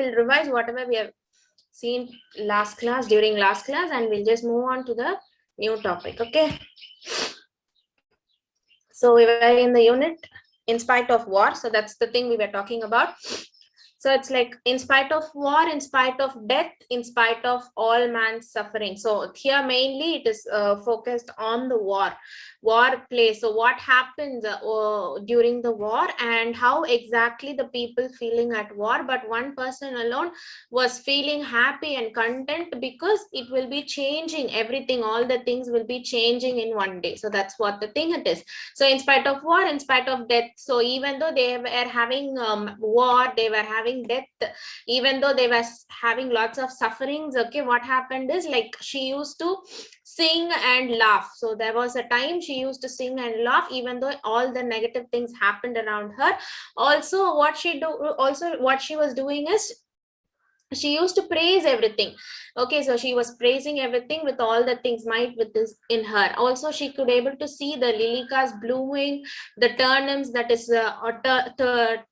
we'll revise whatever we have seen last class, during last class, and we'll just move on to the new topic. Okay, so we were in the unit in spite of war, so that's the thing we were talking about. So it's like, in spite of war, in spite of death, in spite of all man's suffering. So here mainly it is focused on the war plays. So what happens during the war, and how exactly the people feeling at war, but one person alone was feeling happy and content, because it will be changing everything, all the things will be changing in one day. So that's what the thing it is. So in spite of war, in spite of death, so even though they were having war, they were having death, even though they were having lots of sufferings, okay, what happened is, like, she used to sing and laugh. So there was a time she used to sing and laugh, even though all the negative things happened around her. Also what she was doing is, she used to praise everything. Okay, so she was praising everything with all the things might with this in her. Also she could able to see the lilies blooming, the turnips, that is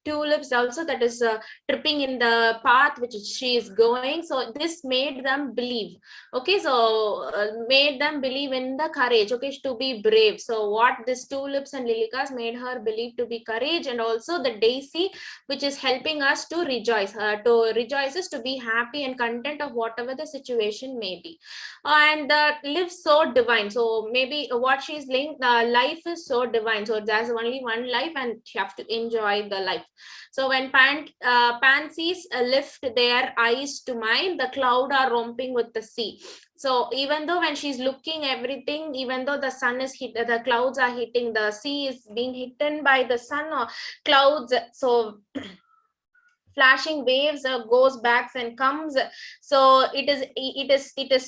tulips also, that is tripping in the path which she is going. So this made them believe. Okay, so made them believe in the courage, okay, to be brave. So what this tulips and lilies made her believe to be courage. And also the daisy, which is helping us to rejoice, is to be happy and content of whatever the situation may be. And live so divine. So maybe what she's linked, life is so divine. So there's only one life, and you have to enjoy the life. So when pansies lift their eyes to mine, the cloud are romping with the sea. So even though when she's looking everything, even though the sun is hit, the clouds are hitting, the sea is being hidden by the sun or clouds. So flashing waves goes back and comes. So it is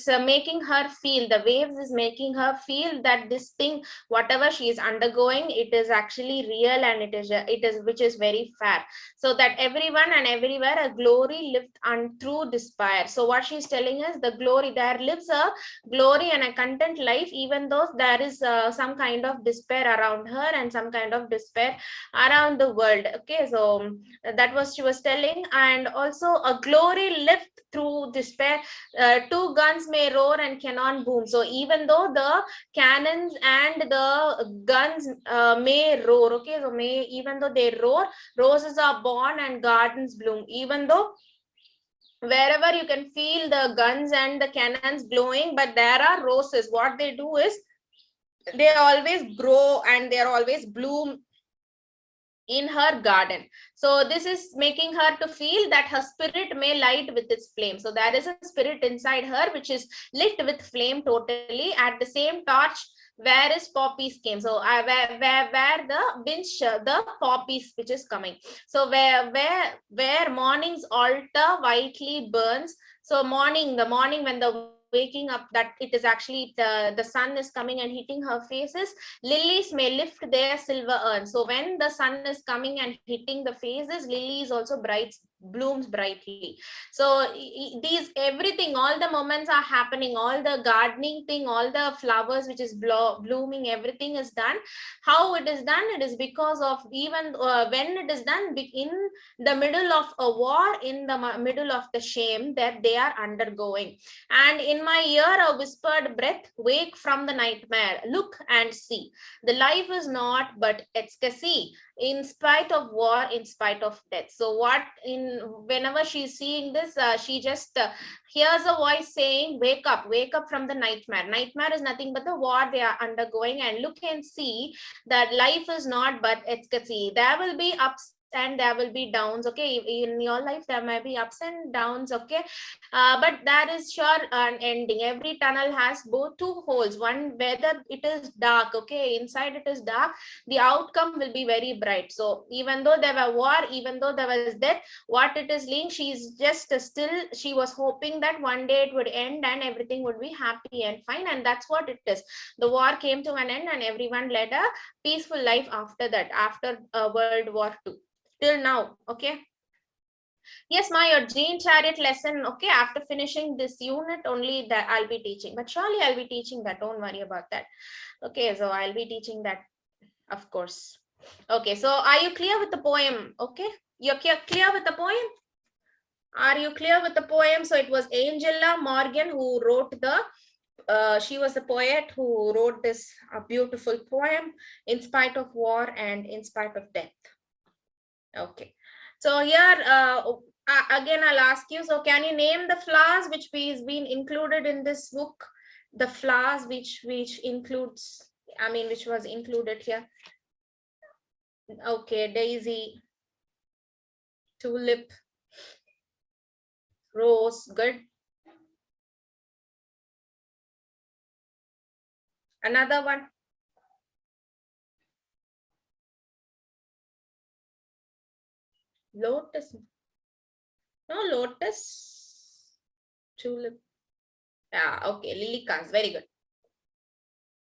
making her feel, the waves is making her feel that this thing, whatever she is undergoing, it is actually real, and it is which is very fair. So that everyone and everywhere a glory lived and through despair. So what she's telling us, the glory, there lives a glory and a content life, even though there is some kind of despair around her and some kind of despair around the world. Okay, so that was she was telling. And also a glory lift through despair. Two guns may roar and cannot boom. So even though the cannons and the guns may roar, okay, so may, even though they roar, roses are born and gardens bloom. Even though wherever you can feel the guns and the cannons blowing, but there are roses, what they do is, they always grow and they are always bloom in her garden. So this is making her to feel that her spirit may light with its flame. So there is a spirit inside her which is lit with flame totally. At the same torch where is poppies came. So where the winch, the poppies which is coming. So where morning's altar whitely burns. So the morning when the waking up, that it is actually the sun is coming and hitting her faces, lilies may lift their silver urns. So when the sun is coming and hitting the faces, lilies also blooms brightly. So these everything, all the moments are happening, all the gardening thing, all the flowers which is blooming, everything is done. How it is done? It is because of, even when it is done in the middle of a war, in the middle of the shame that they are undergoing. And in my ear a whispered breath, wake from the nightmare, look and see, the life is not but ecstasy, in spite of war, in spite of death. So what, in whenever she's seeing this, she just hears a voice saying, wake up from the nightmare. Nightmare is nothing but the war they are undergoing, and look and see that life is not but ecstasy. There will be ups and there will be downs. Okay, in your life there may be ups and downs. Okay, but that is sure an ending. Every tunnel has both two holes, one whether it is dark, okay, inside it is dark, the outcome will be very bright. So even though there were war, even though there was death, what it is linked, she's just still, she was hoping that one day it would end and everything would be happy and fine. And that's what it is. The war came to an end and everyone led a peaceful life after that, after World War II till now. Okay, yes, my your gene chariot lesson. Okay, after finishing this unit only that I'll be teaching, but surely I'll be teaching that, don't worry about that. Okay, so I'll be teaching that, of course. Okay, so are you clear with the poem? Okay, you're clear with the poem? Are you clear with the poem? So it was Angela Morgan who wrote she was the poet who wrote this beautiful poem, In Spite of War and In Spite of Death. Okay. So here, again, I'll ask you, so can you name the flowers which is been included in this book? The flowers which includes, which was included here. Okay, daisy, tulip, rose, good. Another one. Lotus. No, lotus, tulip. Yeah, okay, lilies. Very good.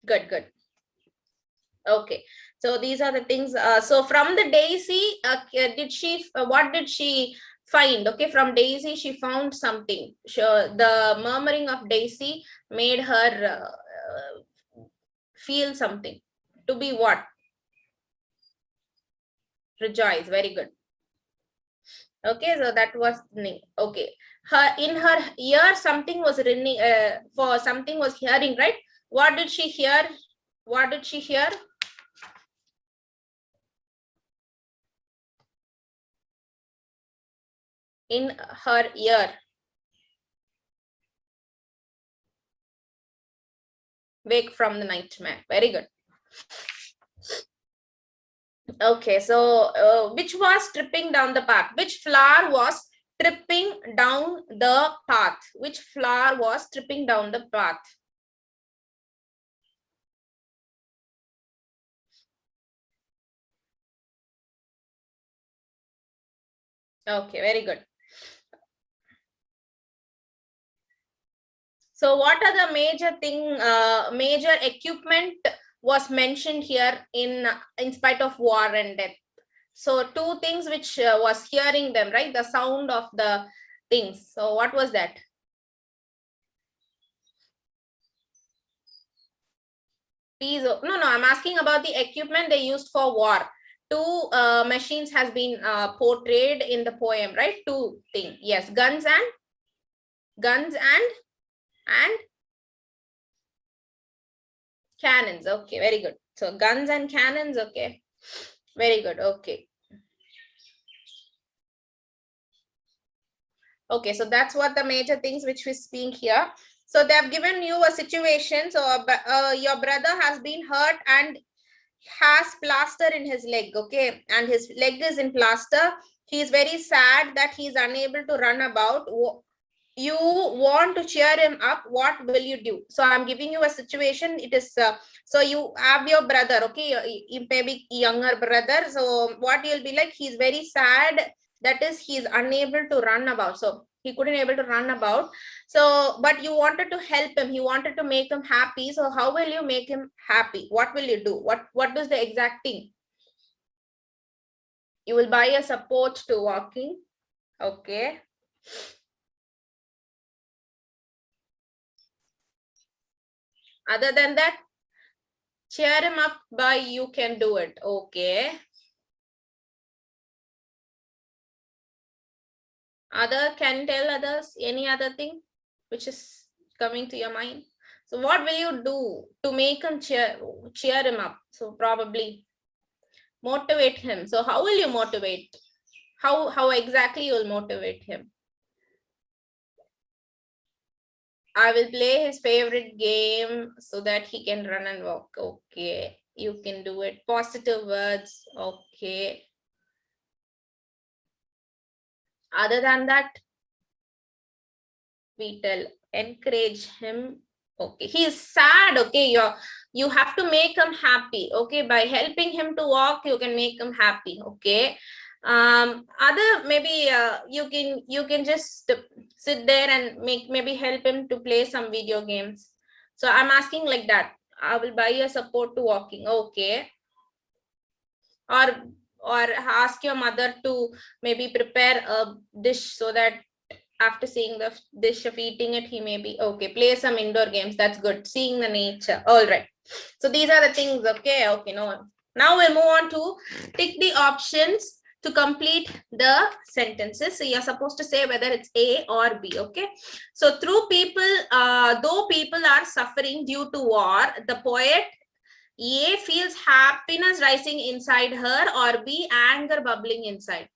Good, good. Okay, so these are the things. So from the daisy, what did she find? Okay, from daisy, she found something. Sure, the murmuring of daisy made her feel something. To be what? Rejoice. Very good. Okay, so that was okay. Her in her ear something was ringing. For something was hearing, right? What did she hear? What did she hear? In her ear. Wake from the nightmare. Very good. Okay, so which was tripping down the path? Which flower was tripping down the path? Which flower was tripping down the path? Okay, very good. So what are the major equipment was mentioned here in spite of war and death? So two things which was hearing them, right? The sound of the things. So what was that? No, I'm asking about the equipment they used for war. Two machines has been portrayed in the poem, right? Two things. Yes, guns and cannons. Okay, very good. So guns and cannons. Okay, very good. Okay. Okay, so that's what the major things which we speak here. So they have given you a situation. So your brother has been hurt and has plaster in his leg. Okay, and his leg is in plaster. He is very sad that he is unable to run about. You want to cheer him up. What will you do? So I'm giving you a situation. It is so you have your brother. Okay, you may be younger brother. So what you'll be like, he's very sad, that is he's unable to run about. So he couldn't able to run about. So but you wanted to help him, you wanted to make him happy. So how will you make him happy? What will you do? What is the exact thing? You will buy a support to walking. Okay. Other than that, cheer him up by you can do it. Okay. Other, can tell others any other thing which is coming to your mind? So what will you do to make him cheer him up? So probably motivate him. So how will you motivate? How exactly you will motivate him? I will play his favorite game so that he can run and walk. Okay, you can do it. Positive words. Okay. Other than that, we tell, encourage him. Okay, he is sad. Okay, you have to make him happy. Okay, by helping him to walk, you can make him happy. Okay. Other, maybe you can just sit there and maybe help him to play some video games. So I'm asking like that. I will buy you support to walking. Okay. Or ask your mother to maybe prepare a dish so that after seeing the dish of eating it, he may be okay. Play some indoor games. That's good. Seeing the nature. All right. So these are the things. Okay. Okay. No. Now we'll move on to tick the options to complete the sentences. So you're supposed to say whether it's A or B. Okay. So though people are suffering due to war, the poet A feels happiness rising inside her, or B anger bubbling inside.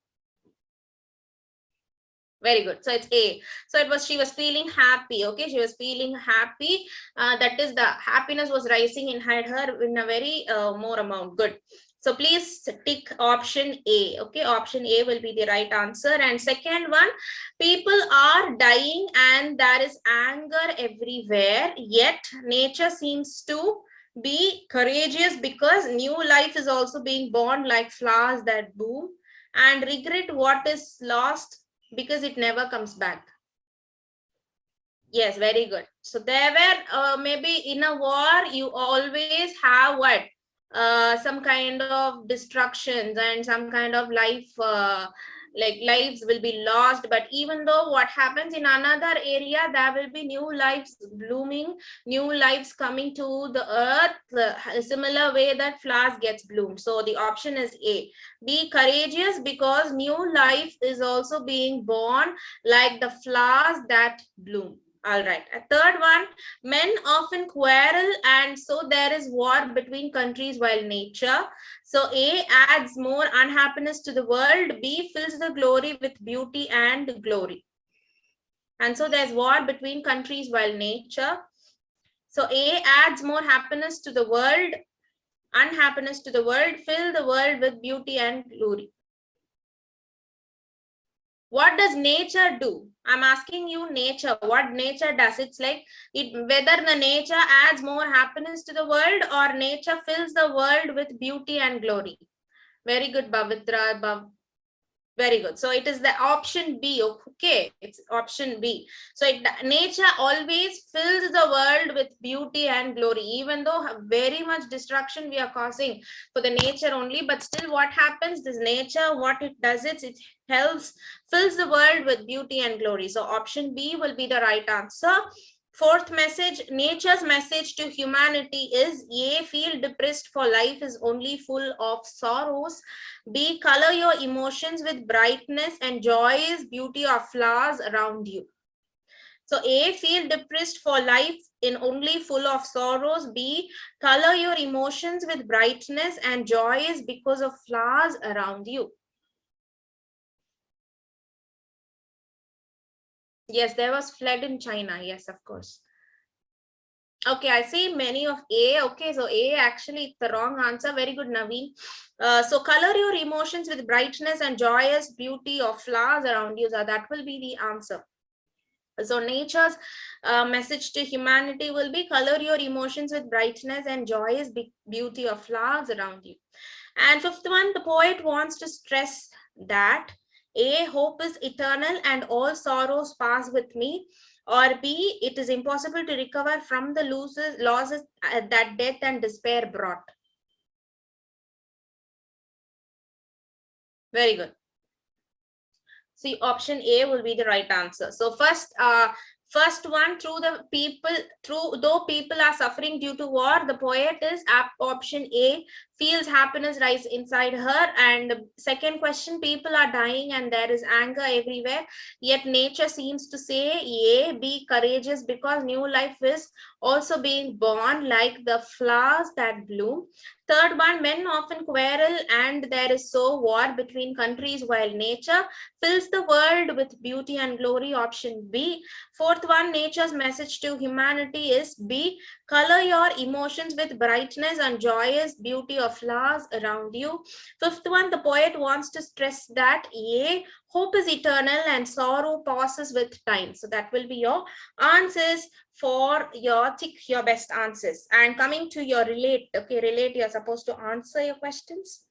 Very good. So it's A. So she was feeling happy. Okay, she was feeling happy. That is, the happiness was rising inside her in a very more amount. Good. So please tick option A. Okay, option A will be the right answer. And second one, people are dying and there is anger everywhere, yet nature seems to be courageous because new life is also being born like flowers that bloom, and regret what is lost because it never comes back. Yes, very good. So there were maybe in a war, you always have what? Some kind of destructions and some kind of life, like lives will be lost. But even though what happens in another area, there will be new lives blooming, new lives coming to the earth, a similar way that flowers gets bloomed. So the option is A. Be courageous because new life is also being born like the flowers that bloom. All right. A third one, men often quarrel and so there is war between countries while nature. So A adds more unhappiness to the world. B fills the glory with beauty and glory. And so there's war between countries while nature. So A adds more happiness to the world, unhappiness to the world, fill the world with beauty and glory. What does nature do? I'm asking you nature, what nature does. It's like whether the nature adds more happiness to the world or nature fills the world with beauty and glory. Very good, Bhavitra. Very good. So it is the option B. Okay, it's option B. So nature always fills the world with beauty and glory, even though very much destruction we are causing for the nature only, but still what happens, this nature, what it does, it helps, fills the world with beauty and glory. So option B will be the right answer. Fourth message, nature's message to humanity is A, feel depressed for life is only full of sorrows. B, color your emotions with brightness and joyous beauty of flowers around you. So A, feel depressed for life in only full of sorrows. B, color your emotions with brightness and joyous because of flowers around you. Yes, there was flood in China. Yes, of course. Okay, I see many of A. Okay, so A actually it's the wrong answer. Very good, Naveen. So color your emotions with brightness and joyous beauty of flowers around you. So that will be the answer. So nature's message to humanity will be color your emotions with brightness and joyous beauty of flowers around you. And fifth one, the poet wants to stress that A, hope is eternal and all sorrows pass with me, or B, it is impossible to recover from the losses that death and despair brought. Very good. See, option A will be the right answer. So first one, though people are suffering due to war, the poet is option A, feels happiness rise inside her. And second question, people are dying and there is anger everywhere, yet nature seems to say A, be courageous because new life is also being born like the flowers that bloom. Third one, men often quarrel and there is so war between countries while nature fills the world with beauty and glory, option B. Fourth one, nature's message to humanity is B, color your emotions with brightness and joyous beauty of flowers around you. Fifth one, the poet wants to stress that A, hope is eternal and sorrow passes with time. So that will be your answers for your tick your best answers. And coming to your relate, okay, relate, you're supposed to answer your questions.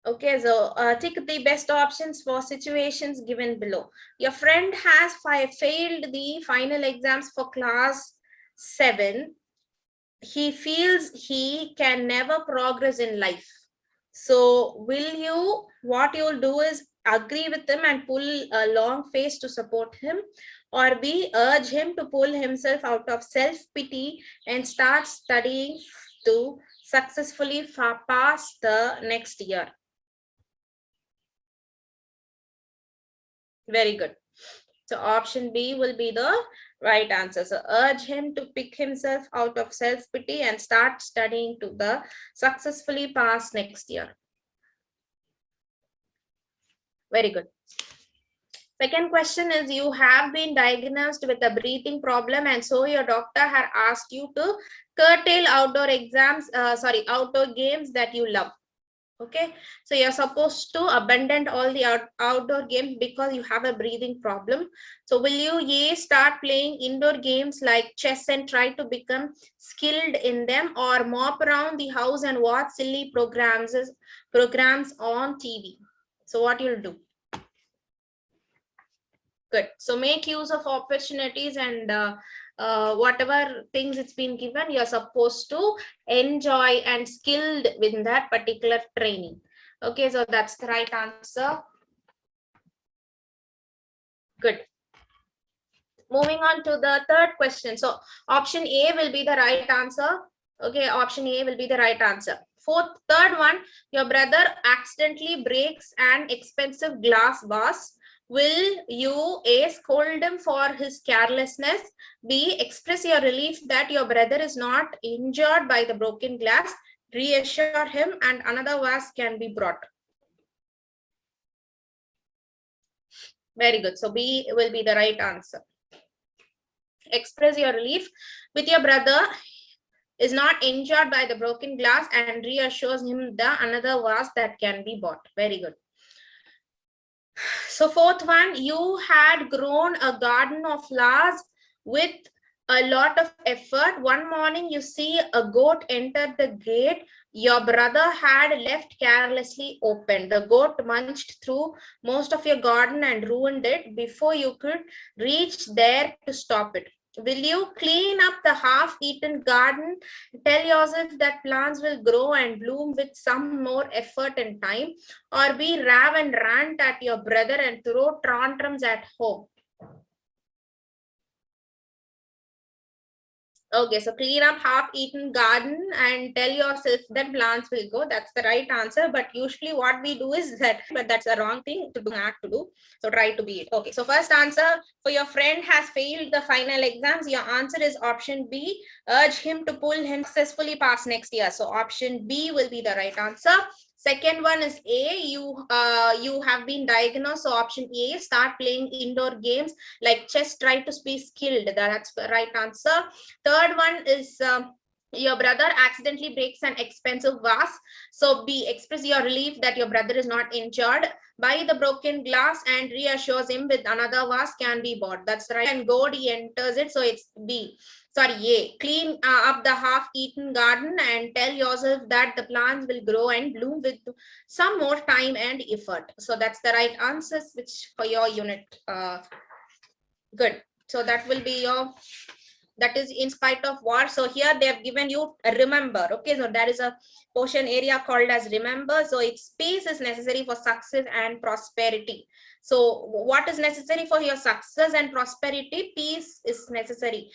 Okay, so tick the best options for situations given below. Your friend has failed the final exams for class 7. He feels he can never progress in life. So what you'll do is agree with him and pull a long face to support him, or B, urge him to pull himself out of self-pity and start studying to successfully pass the next year. Very good. So option B will be the right answer. So urge him to pick himself out of self-pity and start studying to the successfully pass next year. Very good. Second question is, you have been diagnosed with a breathing problem and so your doctor had asked you to curtail outdoor outdoor games that you love. Okay, so you're supposed to abandon all the outdoor games because you have a breathing problem. So will you start playing indoor games like chess and try to become skilled in them, or mop around the house and watch silly programs on TV? So what you'll do? Good. So make use of opportunities and whatever things it's been given, you're supposed to enjoy and skilled within that particular training. Okay, so that's the right answer. Good. Moving on to the third question. So option A will be the right answer. Okay, option A will be the right answer. Third one, your brother accidentally breaks an expensive glass vase. Will you A, scold him for his carelessness, B, express your relief that your brother is not injured by the broken glass, reassure him and another vase can be brought? Very good. So B will be the right answer. Express your relief with your brother is not injured by the broken glass and reassures him the another vase that can be bought. Very good. So fourth one, you had grown a garden of flowers with a lot of effort. One morning you see a goat enter the gate your brother had left carelessly open. The goat munched through most of your garden and ruined it before you could reach there to stop it. Will you clean up the half-eaten garden? Tell yourself that plants will grow and bloom with some more effort and time, or be rave and rant at your brother and throw tantrums at home? Okay, so clean up half-eaten garden and tell yourself that plants will go. That's the right answer. But usually what we do is that, but that's the wrong thing to do, not to do. So try to be it. Okay, so first answer, for your friend has failed the final exams. Your answer is option B. Urge him to pull him successfully pass next year. So option B will be the right answer. Second one is A, you have been diagnosed. So option A, start playing indoor games like chess, try to be skilled. That's the right answer. Third one is your brother accidentally breaks an expensive vase. So B, express your relief that your brother is not injured by the broken glass and reassures him with another vase can be bought. That's right. And God, he enters it. So it's B. Sorry, A. Clean up the half-eaten garden and tell yourself that the plants will grow and bloom with some more time and effort. So that's the right answers which for your unit. Good. So that will be your, that is in spite of war. So here they have given you remember. Okay, so there is a portion area called as remember. So its peace is necessary for success and prosperity. So what is necessary for your success and prosperity? Peace is necessary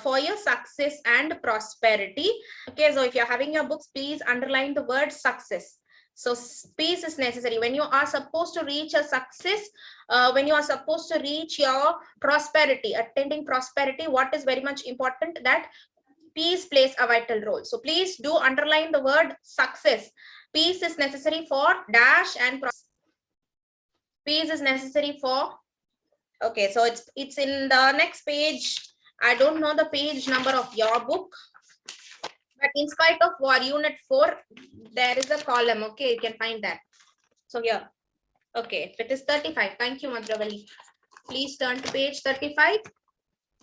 for your success and prosperity. Okay, so if you're having your books, please underline the word success. So peace is necessary when you are supposed to reach a success, when you are supposed to reach your prosperity, attending prosperity. What is very much important, that peace plays a vital role. So please do underline the word success. Peace is necessary for dash and peace is necessary for. Okay, so it's in the next page. I don't know the page number of your book, but in spite of war, unit 4, there is a column. Okay, you can find that. So here, okay, it is 35. Thank you, Madravali. Please turn to page 35.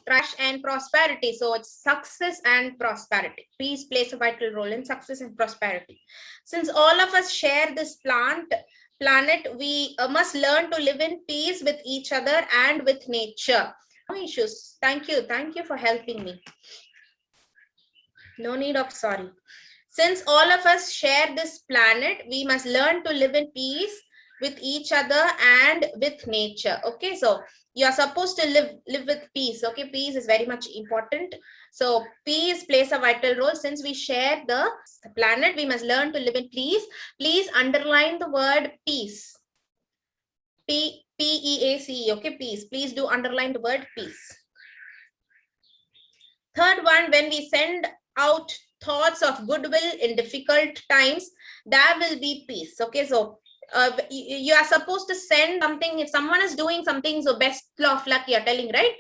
Trash and prosperity. So it's success and prosperity. Peace plays a vital role in success and prosperity. Since all of us share this planet, we must learn to live in peace with each other and with nature. No issues. Thank you. Thank you for helping me. No need of sorry. Since all of us share this planet, we must learn to live in peace with each other and with nature. Okay, so you are supposed to live with peace. Okay, peace is very much important. So peace plays a vital role. Since we share the planet, we must learn to live in peace. Please underline the word peace. P-E-A-C-E, okay, peace. Please do underline the word peace. Third one, when we send out thoughts of goodwill in difficult times, there will be peace. Okay, so you are supposed to send something. If someone is doing something, so best of luck, you're telling, right?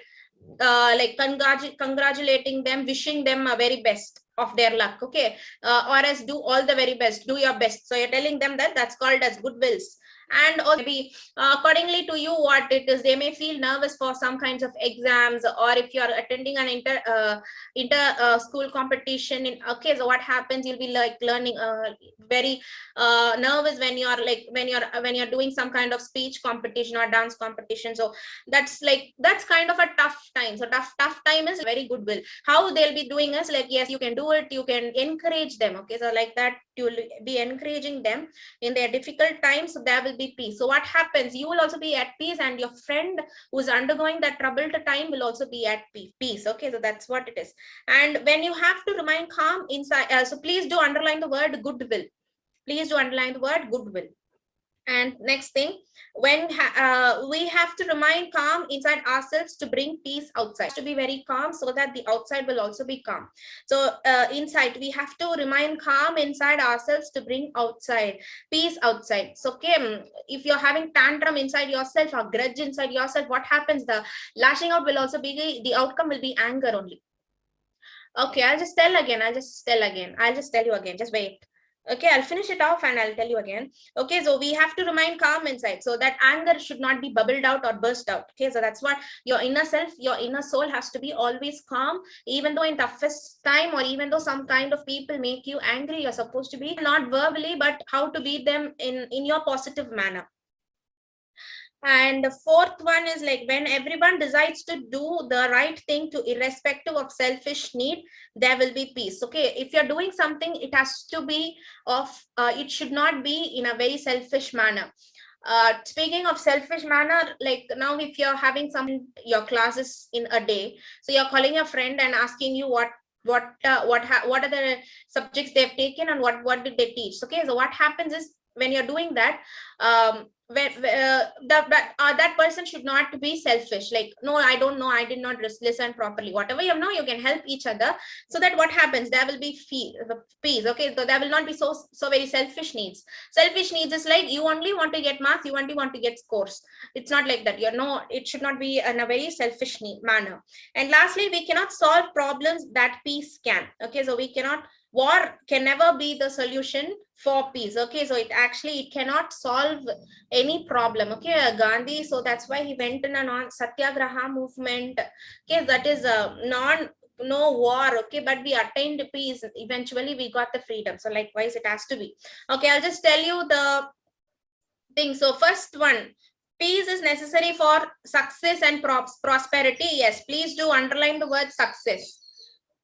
Like congratulating them, wishing them a very best of their luck, okay, or as do all the very best, do your best. So you're telling them that, that's called as goodwills. And or maybe accordingly to you what it is, they may feel nervous for some kinds of exams, or if you're attending an inter school competition in, okay, so what happens, you'll be like learning very nervous when you're like when you're doing some kind of speech competition or dance competition. So that's kind of a tough time. So tough time is very goodwill. How they'll be doing is like, yes, you can do it, you can encourage them, okay, so like that you'll be encouraging them in their difficult times. So there will be peace. So what happens, you will also be at peace, and your friend who's undergoing that troubled time will also be at peace, okay, so that's what it is. And when you have to remain calm inside, so please do underline the word goodwill. Please do underline the word goodwill. And next thing, when we have to remain calm inside ourselves to bring peace outside, to be very calm so that the outside will also be calm. So inside we have to remain calm inside ourselves to bring outside peace outside. So okay, if you're having tantrum inside yourself or grudge inside yourself, what happens, the lashing out will also be, the outcome will be anger only. Okay, I'll just tell you again, just wait. Okay, I'll finish it off and I'll tell you again. Okay, so we have to remain calm inside, so that anger should not be bubbled out or burst out. Okay, so that's what your inner self, your inner soul has to be always calm, even though in toughest time, or even though some kind of people make you angry, you're supposed to be not verbally, but how to beat them in your positive manner. And the fourth one is like, when everyone decides to do the right thing to irrespective of selfish need, there will be peace. Okay, if you're doing something, it has to be of it should not be in a very selfish manner. Speaking of selfish manner, like now if you're having your classes in a day, so you're calling your friend and asking you what are the subjects they've taken and what did they teach. Okay, so what happens is, when you're doing that, that person should not be selfish, like, no, I don't know, I did not listen properly. Whatever you know, you can help each other, so that what happens, there will be peace. Okay, so there will not be so very selfish needs. Selfish needs is like, you only want to get marks, you only want to get scores. It's not like that. It should not be in a very selfish manner. And lastly, we cannot solve problems that peace can. Okay, so we cannot, war can never be the solution for peace. Okay, so it cannot solve any problem. Okay, Gandhi, so that's why he went in a non-satyagraha movement. Okay, that is no war. Okay, but we attained peace. Eventually we got the freedom. So likewise it has to be. Okay, I'll just tell you the thing. So first one, peace is necessary for success and prosperity. Yes, please do underline the word success.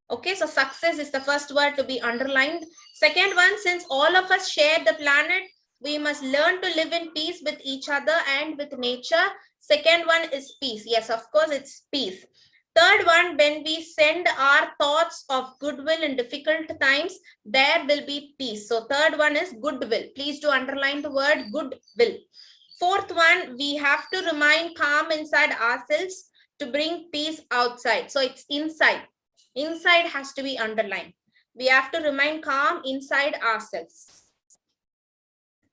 Okay, so success is the first word to be underlined. Second one, since all of us share the planet, we must learn to live in peace with each other and with nature. Second one is peace. Yes, of course, it's peace. Third one, when we send our thoughts of goodwill in difficult times, there will be peace. So third one is goodwill. Please do underline the word goodwill. Fourth one, we have to remain calm inside ourselves to bring peace outside. So it's inside. Inside has to be underlined. We have to remain calm inside ourselves.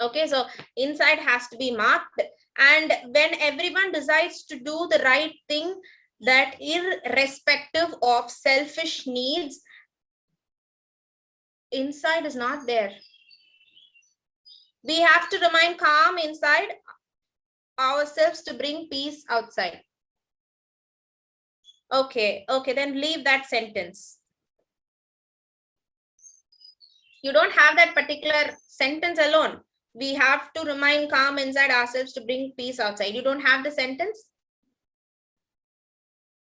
Okay, so inside has to be marked. And when everyone decides to do the right thing, that irrespective of selfish needs, inside is not there. We have to remain calm inside ourselves to bring peace outside. Okay, then leave that sentence. You don't have that particular sentence alone. We have to remain calm inside ourselves to bring peace outside. You don't have the sentence?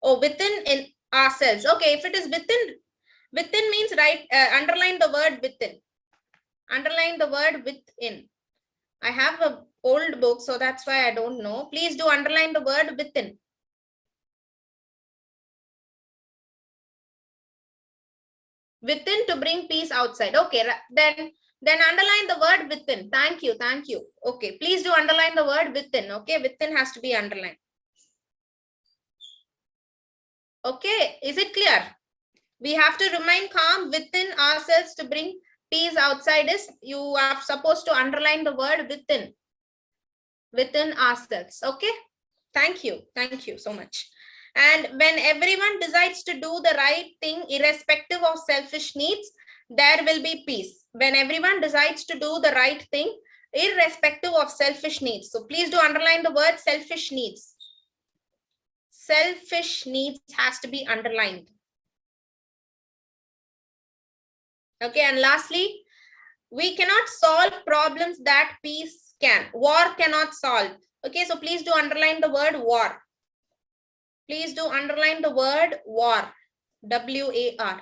Oh, within in ourselves. Okay, if it is within means underline the word within. Underline the word within. I have an old book, so that's why I don't know. Please do underline the word within. Within to bring peace outside. Okay, then Then underline the word within. Thank you. Thank you. Okay. Please do underline the word within. Okay. Within has to be underlined. Okay. Is it clear? We have to remain calm within ourselves to bring peace outside us. You are supposed to underline the word within. Within ourselves. Okay. Thank you. Thank you so much. And when everyone decides to do the right thing, irrespective of selfish needs, there will be peace. When everyone decides to do the right thing, irrespective of selfish needs. So please do underline the word selfish needs. Selfish needs has to be underlined. Okay, and lastly, we cannot solve problems that peace can. War cannot solve. Okay, so please do underline the word war. Please do underline the word war. W-A-R.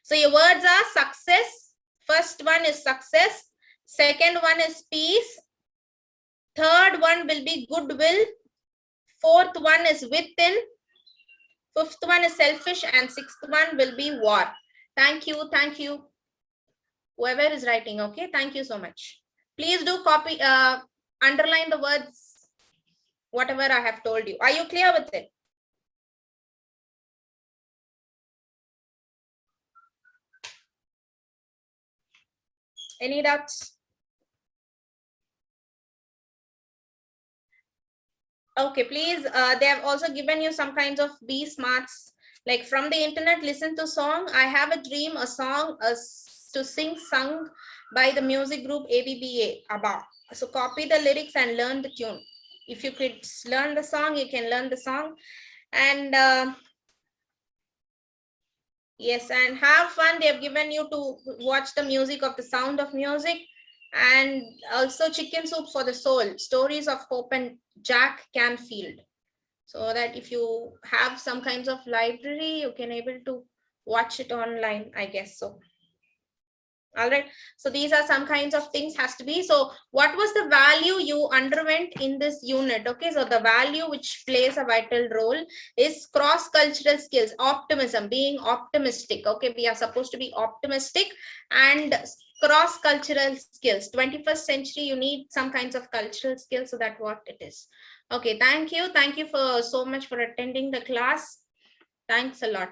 So your words are success. First one is success. Second one is peace. Third one will be goodwill. Fourth one is within. Fifth one is selfish. And sixth one will be war. Thank you. Thank you. Whoever is writing. Okay. Thank you so much. Please do copy, underline the words, whatever I have told you. Are you clear with it? Any doubts? Okay, please. They have also given you some kinds of B smarts, like from the internet. Listen to song. I have a dream, a song to sing, sung by the music group ABBA, ABBA. So copy the lyrics and learn the tune. If you could learn the song, you can learn the song. And yes, and have fun. They have given you to watch the music of the Sound of Music, and also Chicken Soup for the Soul, Stories of Hope and Jack Canfield. So that if you have some kinds of library, you can able to watch it online, I guess so. All right, so these are some kinds of things has to be. So what was the value you underwent in this unit? Okay, so the value which plays a vital role is cross-cultural skills, optimism, being optimistic. Okay, we are supposed to be optimistic, and cross-cultural skills. 21st century, you need some kinds of cultural skills, so that's what it is. Okay, thank you for so much for attending the class. Thanks a lot.